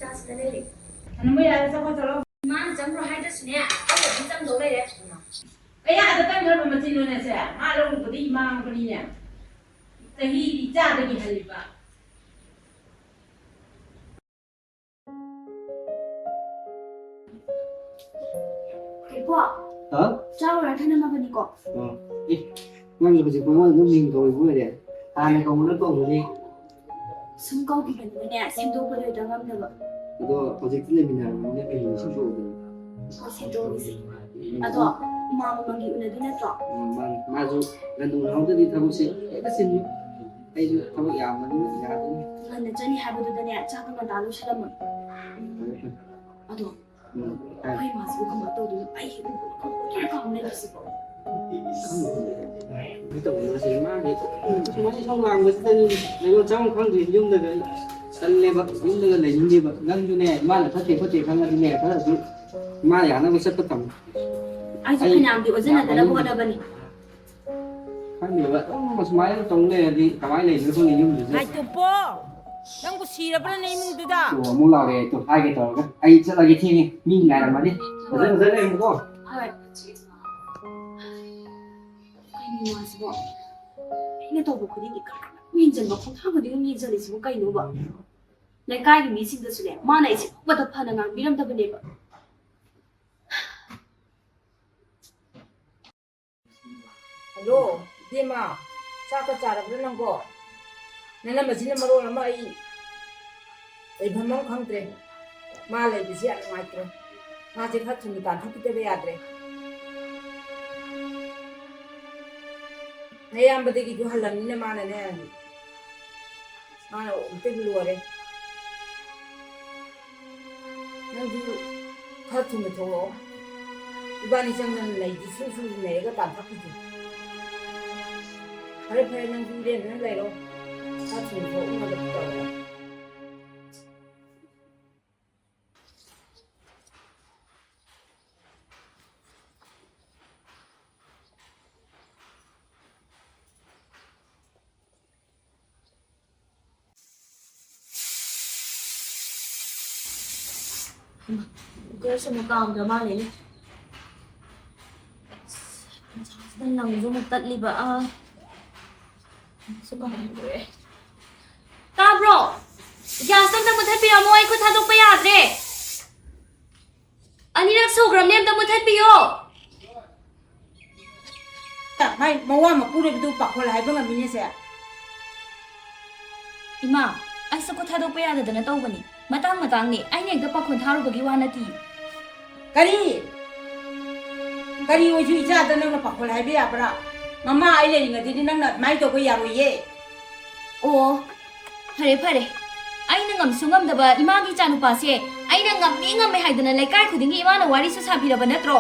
ꯆꯥꯁꯤꯗ ꯂꯩꯔꯦ ꯅꯪꯕ ꯌꯥꯔꯦ ꯆꯠꯈꯣ ꯆꯠꯂꯣ ꯃꯥꯅ ꯆꯪꯈ꯭ꯔꯣ ꯍꯥꯏꯗ꯭ꯔꯁꯨꯅꯦ ꯑꯩ ꯑꯗꯨꯝ ꯆꯪꯗꯧ ꯂꯩꯔꯦ ꯀꯌꯥꯗ ꯆꯪꯈ꯭ꯔꯕ ꯃꯆꯤꯟꯅꯣꯅꯦꯁꯦ ꯃꯥ ꯂꯧꯔꯨꯕꯗꯤ ꯏꯃꯥꯡꯕꯅꯤꯅꯦ ꯆꯍꯤꯗꯤ ꯆꯥꯗꯒꯤ ꯍꯜꯂꯤꯕ ꯀꯣ ꯆꯥꯎꯔ ꯊꯅꯝꯃꯕꯅꯤꯀꯣ ꯅꯪꯒꯤ ꯍꯧꯖꯤꯛ ꯃꯉꯣꯟꯗ ꯑꯗꯨꯝ ꯃꯤꯡ ꯀꯧꯏꯕ ꯑꯣꯏꯔꯦ ꯍꯥꯟꯅ ꯀꯧꯕꯅ ꯀꯧꯕꯅꯤ ꯁꯨꯝ ꯀꯧꯈꯤꯕꯅꯤꯅꯦ ꯁꯦꯝꯗꯣꯛꯄꯗ ꯍꯦꯛꯇ ꯉꯝꯗꯕ ꯑꯗꯣ ꯍꯧꯖꯤꯛꯇꯤ ꯂꯩꯃꯤꯟꯅꯔꯕꯅꯤꯅ ꯀꯩ ꯁꯦꯝꯗꯣꯛꯎꯗꯅ ꯍꯣꯏ ꯁꯦꯝꯗꯣꯛꯑꯒꯦꯁꯦ ꯑꯗꯣ ꯏꯃꯥ ꯃꯃꯜꯒꯤ ꯎꯅꯗꯣꯏ ꯅꯠꯇ꯭ꯔꯣ ꯃꯥꯅꯤ ꯃꯥꯁꯨ ꯂꯟꯗꯨ ꯍꯧꯗꯗꯤ ꯊꯕꯛꯁꯦ ꯍꯦꯛꯇ ꯆꯤꯟꯅꯤ ꯑꯩꯁꯨ ꯊꯕꯛ ꯌꯥꯝꯕꯅꯤꯅ ꯌꯥꯗꯣꯏꯅꯤ ꯉꯟꯅ ꯆꯠꯅꯤ ꯍꯥꯏꯕꯗꯨꯗꯅꯦ ꯆꯥꯛꯀ ꯉꯟꯇꯥ ꯂꯣꯏꯁꯤꯜꯂꯝꯃꯣ ꯑꯗꯣ ꯑꯩꯈꯣꯏ ꯏꯃꯥꯁꯤꯕꯨ ꯀꯃꯥꯏꯅ ꯇꯧꯗꯣꯏꯅꯣ ꯑꯩ ꯍꯦꯛ ꯎꯕꯗ ꯀꯥꯎ ꯂꯩꯔꯤꯁꯤꯕꯣ ꯇꯧꯕꯁꯦ ꯃꯥꯒꯤ ꯁꯨꯃꯥꯏꯅ ꯏꯁꯧ ꯂꯥꯡꯕꯁꯤꯗꯅꯤ ꯂꯩꯔꯣꯜ ꯆꯥꯐꯝ ꯈꯪꯗ꯭ꯔꯤ ꯌꯨꯝꯗꯒ ꯇꯜꯂꯦꯕ ꯌꯨꯝꯗꯒ ꯂꯩꯅꯤꯡꯗꯦꯕ ꯅꯪꯁꯨꯅꯦ ꯃꯥꯅ ꯐꯠꯇꯦ ꯈꯣꯠꯇꯦ ꯈꯪꯉꯗꯤꯅꯦ ꯈꯔꯁꯨ ꯃꯥ ꯌꯥꯅꯕ ꯆꯠꯄ ꯇꯝꯃꯨ ꯑꯩꯁꯨ ꯐꯅꯌꯥꯝꯗꯤ ꯑꯣꯖꯅꯗꯅꯕ ꯍꯣꯠꯅꯕꯅꯤ ꯈꯪꯗꯦꯕ ꯑꯗꯨꯝ ꯁꯨꯃꯥꯏꯅ ꯇꯧ ꯂꯩꯔꯗꯤ ꯀꯃꯥꯏꯅ ꯂꯩꯗꯣꯏꯅꯣ ꯈꯪꯗꯦ ꯌꯨꯝꯗꯨꯁꯨ ꯇꯨꯞꯄꯣ ꯅꯪꯕꯨ ꯁꯤꯔꯕ꯭ꯔꯅꯦ ꯏꯃꯨꯡꯗꯨꯗ ꯑꯃꯨꯛ ꯂꯥꯎꯔꯦ ꯇꯣ ꯍꯥꯏꯒꯦ ꯇꯧꯔꯒ ꯑꯩ ꯆꯠꯂꯒꯦ ꯊꯦꯡꯉꯦ ꯃꯤ ꯉꯥꯏꯔꯝꯃꯅꯤ ꯐꯖꯅ ꯐꯖꯅ ꯂꯩꯔꯝꯃꯨꯀꯣ ꯍꯣꯏ ꯀꯩꯅꯣ ꯏꯃꯥꯁꯤꯕꯣ ꯑꯩꯅ ꯇꯧꯕ ꯈꯨꯗꯤꯡꯒꯤ ꯈꯔ ꯌꯦꯡꯁꯤꯟꯕ ꯈꯣꯡꯊꯥꯡ ꯈꯨꯗꯤꯡ ꯌꯦꯡꯁꯤꯜꯂꯤꯁꯤꯕꯨ ꯀꯩꯅꯣꯕ ꯂꯩꯀꯥꯏꯒꯤ ꯃꯤꯁꯤꯡꯗꯁꯨꯅꯦ ꯃꯥꯅ ꯑꯩꯁꯦ ꯎꯕꯗ ꯐꯅ ꯉꯥꯡꯕꯤꯔꯝꯗꯕꯅꯦꯕ ꯍꯜꯂꯣ ꯏꯕꯦꯝꯃ ꯆꯥꯛꯀ ꯆꯥꯔꯕ꯭ꯔꯥ ꯅꯪꯕꯣ ꯅꯅꯝꯃꯁꯤꯅ ꯃꯔꯣꯜ ꯑꯃ ꯑꯩ ꯂꯩꯐꯝ ꯑꯃ ꯈꯪꯗ꯭ꯔꯦ ꯃꯥ ꯂꯩꯕꯁꯤ ꯌꯥꯝ ꯅꯨꯡꯉꯥꯏꯇ꯭ꯔꯦ ꯃꯥꯁꯦ ꯈꯔ ꯊꯨꯅ ꯇꯥꯟꯊꯣꯛꯄꯤꯗꯕ ꯌꯥꯗ꯭ꯔꯦ ꯑꯌꯥꯝꯕꯗꯒꯤꯁꯨ ꯍꯜꯂꯝꯅꯤꯅ ꯃꯥꯅꯅꯦ ꯃꯥꯅ ꯑꯃꯨꯛꯇꯕꯨ ꯂꯣꯏꯔꯦ ꯅꯪꯁꯨ ꯈꯔ ꯊꯨꯅ ꯊꯣꯛꯂꯛꯑꯣ 이반이 장난 레이지 술술 내가 깜빡이지. 그래 그래는 이래는 레로 같이 뭐 오늘도 떠요. 그래서 뭐 까운다 말이네. ꯅꯪꯁꯨ ꯑꯃꯨꯛ ꯇꯠꯂꯤꯕ ꯀꯔꯦ ꯇꯥꯕ꯭ꯔꯣ ꯒ꯭ꯌꯥꯁ ꯑꯝꯇ ꯃꯨꯊꯠꯄꯤꯔꯝꯃꯣ ꯑꯩ ꯈꯨꯠ ꯊꯥꯗꯣꯛꯄ ꯌꯥꯗ꯭ꯔꯦ ꯑꯅꯤꯔꯛ ꯁꯧꯈ꯭ꯔꯕꯅꯦ ꯑꯝꯇ ꯃꯨꯊꯠꯄꯤꯌꯣ ꯃꯥꯏ ꯃꯋꯥ ꯃꯄꯨꯔꯣꯏꯕꯗꯨ ꯄꯥꯈꯣꯜ ꯍꯥꯏꯕ ꯉꯝꯃꯤꯅꯦꯁꯦ ꯏꯃꯥ ꯑꯩꯁꯨ ꯈꯨꯠ ꯊꯥꯗꯣꯛꯄ ꯌꯥꯗꯗꯅ ꯇꯧꯕꯅꯤ ꯃꯇꯥꯡꯅꯤ ꯑꯩꯅ ꯍꯦꯛꯇ ꯄꯥꯈꯣꯜ ꯊꯥꯔꯨꯕꯒꯤ ꯋꯥ ꯅꯠꯇꯦ ꯀꯔꯤ ꯑꯣꯏꯁꯨ ꯏꯆꯥꯗ ꯅꯪꯅ ꯄꯥꯈꯣꯜ ꯍꯥꯏꯕ ꯌꯥꯕ꯭ꯔꯥ ꯃꯃꯥ ꯑꯩ ꯂꯩꯔꯤꯉꯩꯗꯗꯤ ꯅꯪꯅ ꯑꯗꯨꯃꯥꯏꯅ ꯇꯧꯕ ꯌꯥꯔꯣꯏꯌꯦ ꯑꯣ ꯐꯔꯦ ꯑꯩꯅ ꯉꯝꯁꯨ ꯉꯝꯗꯕ ꯏꯃꯥꯒꯤ ꯏꯆꯥꯅꯨꯄꯥꯁꯦ ꯑꯩꯅ ꯉꯝꯃꯦ ꯍꯥꯏꯗꯅ ꯂꯩꯀꯥꯏ ꯈꯨꯗꯤꯡꯒꯤ ꯏꯃꯥꯅ ꯋꯥꯔꯤꯁꯨ ꯁꯥꯕꯤꯔꯕ ꯅꯠꯇ꯭ꯔꯣ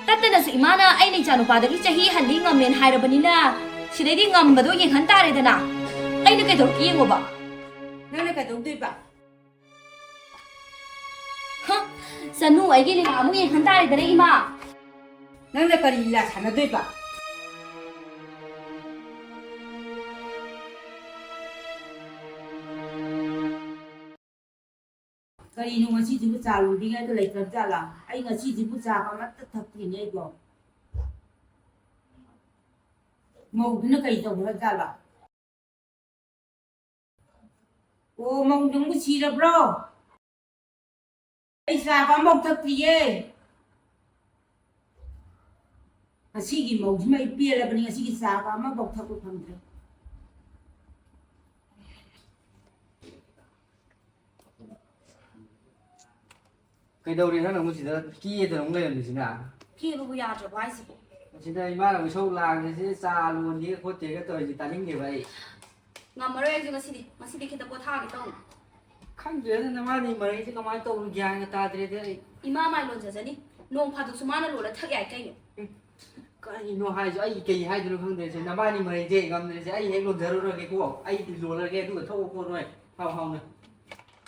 ꯇꯠꯇꯅꯁꯨ ꯏꯃꯥꯅ ꯑꯩꯅ ꯏꯆꯥꯅꯨꯄꯥꯗꯒꯤ ꯆꯍꯤ ꯍꯜꯂꯤ ꯉꯝꯃꯦꯅ ꯍꯥꯏꯔꯕꯅꯤꯅ ꯁꯤꯗꯩꯗꯤ ꯉꯝꯕꯗꯣ ꯌꯦꯡꯍꯟ ꯇꯥꯔꯦꯗꯅ ꯑꯩꯅ ꯀꯩꯗꯧꯔꯛꯀꯦ ꯌꯦꯡꯉꯣꯕ ꯅꯪꯅ ꯀꯩꯗꯧꯗꯣꯏꯕ ꯆꯅꯨ ꯑꯩꯒꯤ ꯂꯤꯂꯥ ꯑꯃꯨꯛ ꯌꯦꯡꯍꯟ ꯇꯥꯔꯦꯗꯅ ꯏꯃꯥ ꯅꯪꯅ ꯀꯔꯤ ꯂꯤꯂꯥ ꯁꯥꯟꯅꯗꯣꯏꯕ ꯀꯔꯤꯅꯣ ꯉꯁꯤꯁꯤꯕꯨ ꯆꯥ ꯂꯣꯟꯕꯤꯉꯩꯗ ꯂꯩꯇ꯭ꯔꯕ ꯖꯥꯠꯂꯥ ꯑꯩ ꯉꯁꯤꯁꯤꯕꯨ ꯆꯥ ꯑꯃꯠꯇ ꯊꯛꯇ꯭ꯔꯤꯅꯦ ꯑꯩꯕꯣ ꯃꯧꯗꯨꯅ ꯀꯔꯤ ꯇꯧꯈ꯭ꯔ ꯖꯥꯠꯂꯥ ꯑꯣ ꯃꯧꯗꯨꯕꯨ ꯁꯤꯔꯕ꯭ꯔꯣ ꯑꯩ ꯆꯥꯕ ꯑꯃꯐꯥꯎ ꯊꯛꯇ꯭ꯔꯤꯌꯦ ꯉꯁꯤꯒꯤ ꯃꯧꯁꯤꯃ ꯑꯩ ꯄꯦꯜꯂꯕꯅꯤ ꯉꯁꯤꯒꯤ ꯆꯥꯕ ꯑꯃꯐꯥꯎ ꯊꯛꯄ ꯐꯪꯗ꯭ꯔꯦ ꯀꯩꯗꯧꯔꯦ ꯅꯪꯅ ꯑꯃꯨꯛ ꯁꯤꯗ ꯀꯦꯗꯅ ꯑꯃꯨꯛ ꯂꯩꯔꯝꯃꯤꯁꯤꯅ ꯀꯦꯕꯕꯨ ꯌꯥꯗ꯭ꯔꯕꯣ ꯍꯥꯏꯁꯤꯕꯣ ꯁꯤꯗ ꯏꯃꯥꯅ ꯏꯁꯧ ꯂꯥꯡꯉꯤꯁꯤ ꯆꯥ ꯂꯣꯟꯒꯦ ꯈꯣꯠꯀꯦꯒ ꯇꯧꯔꯤꯁꯤ ꯇꯥꯅꯤꯡꯗꯦꯕ ꯑꯩ ꯉꯝꯃꯔꯣꯏ ꯑꯩꯁꯨ ꯉꯁꯤꯗꯤ ꯈꯤꯇ ꯄꯣꯊꯥꯒꯦ ꯇꯧꯅꯤ ꯈꯪꯗ꯭ꯔꯦꯗ ꯅꯕꯥꯅꯤ ꯃꯔꯩꯁꯦ ꯀꯃꯥꯏꯅ ꯇꯧꯕꯅꯣ ꯒ꯭ꯌꯥꯟꯒ ꯇꯥꯗ꯭ꯔꯦꯗ ꯑꯩ ꯏꯃꯥ ꯃꯥꯏ ꯂꯣꯟꯖꯖꯅꯤ ꯅꯣꯡ ꯐꯥꯗꯣꯛꯁꯨ ꯃꯥꯅ ꯂꯣꯜꯂ ꯊꯛ ꯌꯥꯏ ꯀꯩꯅꯣ ꯀꯔꯤꯅꯣ ꯍꯥꯏꯁꯨ ꯑꯩ ꯀꯩ ꯍꯥꯏꯗꯣꯏꯅꯣ ꯈꯪꯗ꯭ꯔꯦꯁꯦ ꯅꯕꯥꯅꯤ ꯃꯔꯩꯁꯦ ꯉꯝꯗ꯭ꯔꯦꯁꯦ ꯑꯩ ꯍꯦꯛ ꯂꯣꯟꯖꯔꯨꯔꯒꯦꯀꯣ ꯑꯩ ꯂꯣꯜꯂꯒꯦ ꯑꯗꯨꯒ ꯊꯣꯛꯑꯣꯀꯣ ꯅꯣꯏ ꯍꯥꯎꯅ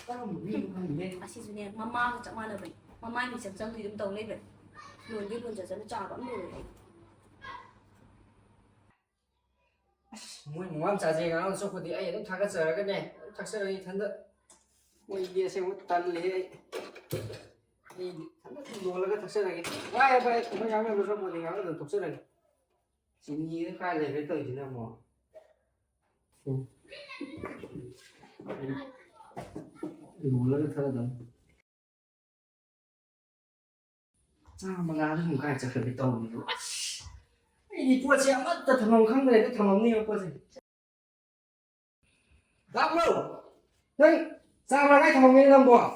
ꯀꯔꯝꯕ ꯃꯤꯅꯣ ꯈꯪꯗꯦ ꯑꯁꯤꯁꯨꯅꯦ ꯃꯃꯥꯒ ꯆꯞ ꯃꯥꯟꯅꯕꯅꯤ ꯃꯃꯥꯏ ꯃꯤꯆꯪ ꯆꯪꯗꯣꯏ ꯑꯗꯨꯝ ꯇꯧ ꯂꯩꯕꯅꯤ ꯂꯣꯟꯒꯦ ꯂꯣꯟꯖꯖꯅ ꯆꯥꯕ ꯑꯃ ꯂꯣꯜꯂꯦ ꯃꯣꯏ ꯃꯃꯥ ꯃꯆꯥꯁꯦ ꯉꯔꯥꯡ ꯆꯠꯄꯗꯤ ꯑꯩ ꯑꯗꯨꯝ ꯊꯥꯒꯠꯆꯔꯒꯅꯦ ꯑꯗꯨꯝ ꯊꯛꯆꯔꯒ ꯏꯊꯟꯗ ไม่เยี่ยเสียงตันเลยนี่ดูแล้วก็ทักษะอะไรว้ายไปไม่ยังไม่รู้สมมติยังไม่รู้ทักษะอะไรสิ่งนี้ใครเลยไปต่อยที่นั่นหมอดูแล้วก็เธอดังจ้ามาลาที่ผมกายจะเคยไปต่อยดูไอ้ปวดเสียมันจะทำข้างในก็ทำนี่ปวดสิรับลูกเฮ้ยสร้างอะไรทำนี่ลำบาก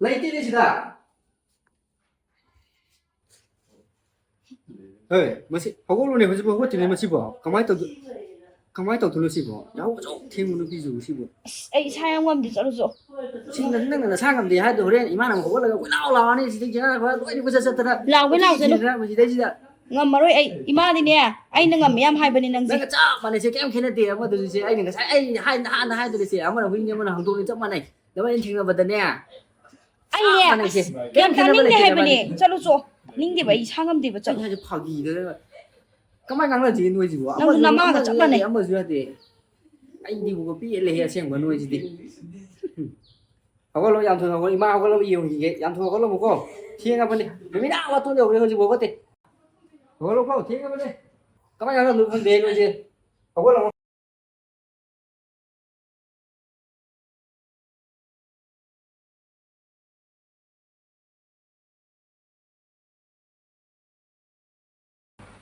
เลยที่นี่สิท่าเฮ้ยมาสิเขาก็รู้เนี่ยเขาจะบอกว่าที่นี่มาสิบ่ทำไมต้องทุนสิบ่แล้วทีมมันพี่จู่สิบ่ ไอ้ชายงอมดิจะรู้จัก สิ่งนั้นนั่นสร้างกันดีให้ตัวเรียนอีมานะเขาก็เลยว่าเรานี่สิจริงๆนะว่าไอ้นี่มันจะเสร็จแล้ว เราไม่เราจะ มันจะได้สิท่าง อมมาด้วยไอ้อีมาดิเนี่ยไอ้นึงงอมไม่ยอมให้ไปนี่นังสิ แล้วก็จ้ามันเสียแก้มแค่นั้นเดียวมันตัวเสียไอ้นี่ก็ใช่ไอ้ให้ตัวเสียมันวิ่งเนี่ยมันหังตัวนี้จับมันไหนแล้วมันจริงๆมันตัวเนี่ย ไอ้เนี่ยเรื่องการนิ่งให้ไปนี่จะรู้จักนิ่งดิไปอีช่างงอมดิไปจัง จะเผาดีเลยก็ไม่งั้นเราจีนด้วยสิวะ น้ำมาจับมันไหน เอามาซื้อเดี๋ยวไอ้ดีบุกปี้เลยเสียงมันด้วยสิเขาก็เรายามทัวร์เขาอีมาเขาก็เราไปอยู่อย่างเงี้ยยามทัวร์เขาเราบอกว่าเที่ยงกันไปนี่ไม่ได้ว่าตัวเดียวเลยเขาจะบอกว่าเตะเขาเราก็เที่ยงกันไปนี่ก็ไม่งั้นเราดูคนเดียวเลยสิเขาก็เรา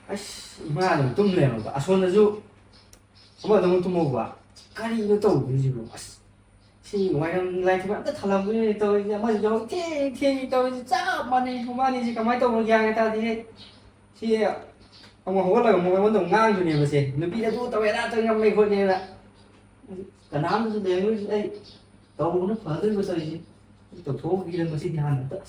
ไอ้อีมาเนี่ยตุ้มเลยมั้งอ่ะส่วนนั้นจู่เขาบอกต้องตุ้มบอกว่าการีnó tàu cái gì mà thì ngoài này thì bạn tất thà làm cái tôi mà giờ thì tôi chắc mà này chỉ có mấy tàu kia người ta thì ông mà hối là một cái món đồng ngang rồi này mà gì nó bị ra tàu đã tôi ngâm mấy con này là cả năm nó đều như đây tàu nó phở tới bây giờ gì tàu thố ghi lên mà xin hàng nữa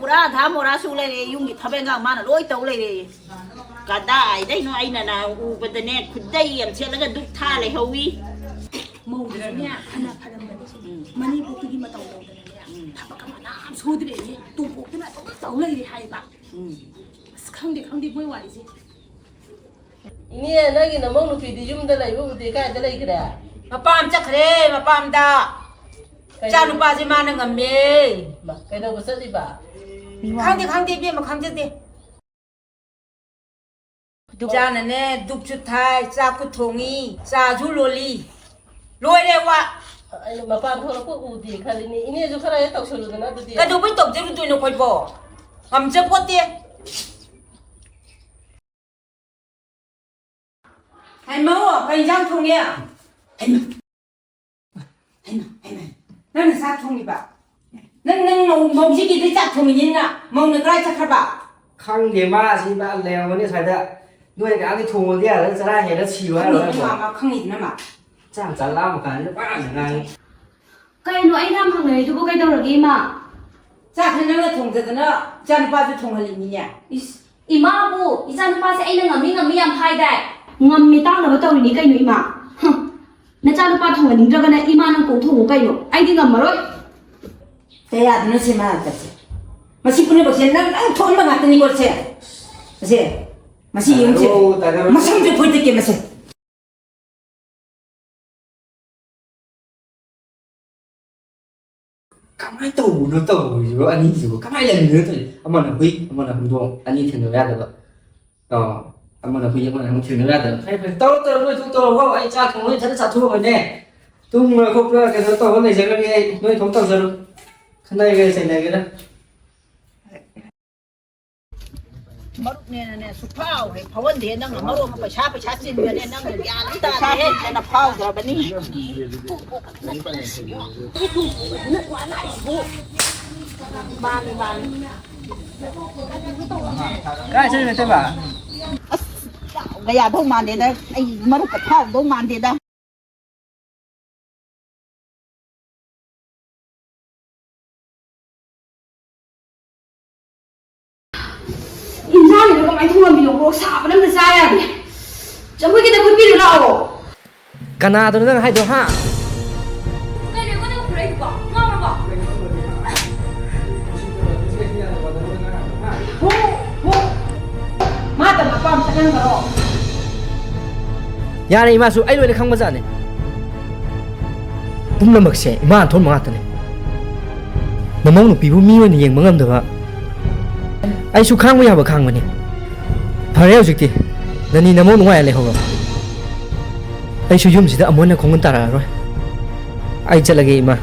pura tha mora su le yung thabenga mana loi to le ka dai dai no ai na na u bedene khudai yam che la ga duk tha le hawi မုံတယ်เนี่ยခဏဖရမ်းတယ်မနီပုတ်တိမတောင်းတော့တယ်เนี่ยถ้าปากมาน้ำဆိုးတယ်တူပုတ်တယ်တော့တောင်းလိုက်ရဟိုင်ပါစခန်းဒီခန်းဒီဘွေးဝါလိစီ ini lagi na mong lupi di jum dalai bu di ka dalai kra ma pam chắc khre ma pam da cha nu pa ji ma na ngam me ba kai do sa di ba khang di bi ma khang je di cha na ne duk chu thai cha ku thongi cha ju loli loi de wa ai ma pa ko ko u di khali ni ini ju khara ya tok sulu na du di ka du bi tok je du no khoi bo ngam je pot ti hai mẫu à phải rang thùng nhỉ hai mà nó là sao thùng đi bà nâng mông gì cái chắc thùng nhìn nè mông nó cái chắc hả bà ข้างเดียมาสิบ้านแล้ววันนี้ใส่ได้ ด้วยการที่ทูเนี่ยแล้วจะได้ไงแล้วชีวะ ข้าง เรา นี้ ได้ มาข้างนี้นะมา จ้างจันล่ามกันบ้าอย่างไร Kayano ay ram hang nai tubo kay dawragi ima. จ้าท่านนั่งทงแต่เนาะจานป้าจะทงอะไรนี่เนี่ย Is ima bu isan pa sa ay ngami yam phai dai. Ngami tang na ba taw ni kayno ima. Na cha pa thong ni draga na ima nang ko thong kayno. Ai di ngam maroi. แต่ยาดนั่นใช่ไหมแต่เจ้มาสิคุณเนี่ยบอกเช่นนั่งทนมาหาตัวนี้ก่อนเช่มาสิมาสิยุ่งเช่มาสั่งจะพูดตะเกียบมาสิ 가만히 또 울었다고 이거 아니 이거 가만히 내는 한번 후이 한번 운동 아니 되는야 되고 한번 후이 한번 되는야 되고 phải 떨어뜨려 chúng tôi có anh cha không nói thật là thua rồi nè tung mà không ra cái đó tôi này sẽ cái này nói không tao rồi cái này cái này cái đó มรุเนี่ยเนี่ยสุภาพให้พวันเดียนั่งมรุประชาสินเนี่ยนั่งยาลิตาเฮ็ดเนี่ยพาวแบบนี้บ้าน cái chơi này thế bà กระยาทุ่งมันเดียนะไอ้มรุกับพาวทุ่งมันเดียนะ Insan ni ko mai thong mi lo sa pa nam sa ya bi. Jamui kita pun bi lo lao. Kana tôi đang hay đồ ha Kay ni ko na pray ba. Ngam ba.มาแต่มาป้อมฉันนั่งรอ 야네 이마수 아이로에 강 맞아네 뿜나 먹세 이마 돈 먹었다네 너무 비부 미원이 영 먹음도 아이수 강우야 봐 강우니 바래요 죽디 너니 너무 농아야래 호로 아이수 юм지다 아무나 공은 따라로 아이 잘라게 이마